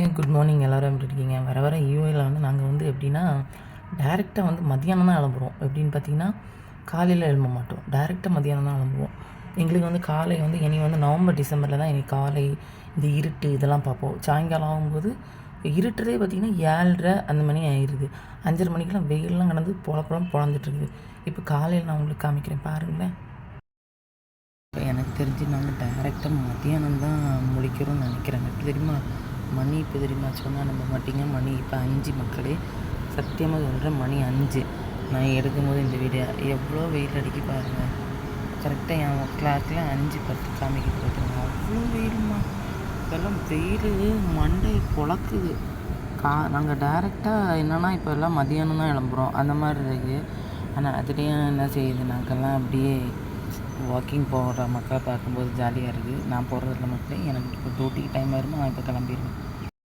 Hi good morning எல்லோரும் எப்படி இருக்கீங்க? வர வர ஈஓயில் வந்து நாங்கள் வந்து எப்படின்னா டேரெக்டாக வந்து மதியானம் தான் கிளம்புறோம். எப்படின்னு பார்த்தீங்கன்னா காலையில் எழும்ப மாட்டோம், டேரெக்டாக மதியானம் தான் கிளம்புவோம். எங்களுக்கு வந்து காலை வந்து இனி வந்து நவம்பர் டிசம்பரில் தான் இனி காலை இந்த இருட்டு இதெல்லாம் பார்ப்போம். சாயங்காலம் ஆகும்போது இருட்டுறதே பார்த்திங்கன்னா 7:30 அந்த மணி ஆயிடுது. 5:30 மணிக்கெலாம் வெயிலெலாம் கடந்து பொழந்துட்டுருக்குது. இப்போ காலையில் நான் உங்களுக்கு காமிக்கிறேன் பாருங்களேன். இப்போ எனக்கு தெரிஞ்சு நாங்கள் டேரெக்டாக மதியானம் தான் முழிக்கிறோம்னு நினைக்கிறேங்க. இப்போ தெரியுமா மணி இப்போ தெரியுமா சொன்னால் நம்ப மாட்டீங்க, மணி இப்போ 5 மக்களே. சத்தியமாக சொல்கிறேன், மணி 5. நான் எடுக்கும்போது இந்த வீடியோ எவ்வளோ வெயில் அடிக்க பாருங்கள். கரெக்டாக என் கிளாக்கில் 5:10 காமிக்கிட்டு பார்த்துருங்க. அவ்வளோ வெயிலுமா, இப்போல்லாம் வெயில் மண்டை பொழக்குது. நாங்கள் டேரெக்டாக என்னென்னா இப்போ எல்லாம் மதியானம் தான் கிளம்புறோம் அந்த மாதிரி இருக்குது. ஆனால் அதுலேயும் என்ன செய்யுது, நாங்கள்லாம் அப்படியே வாக்கிங் போகிற மக்களை பார்க்கும்போது ஜாலியாக இருக்குது. நான் போகிறதில்ல மக்களே, எனக்கு இப்போ டியூட்டிக்கு டைம் ஆயிருமா, நான் இப்போ கிளம்பிடுவேன்.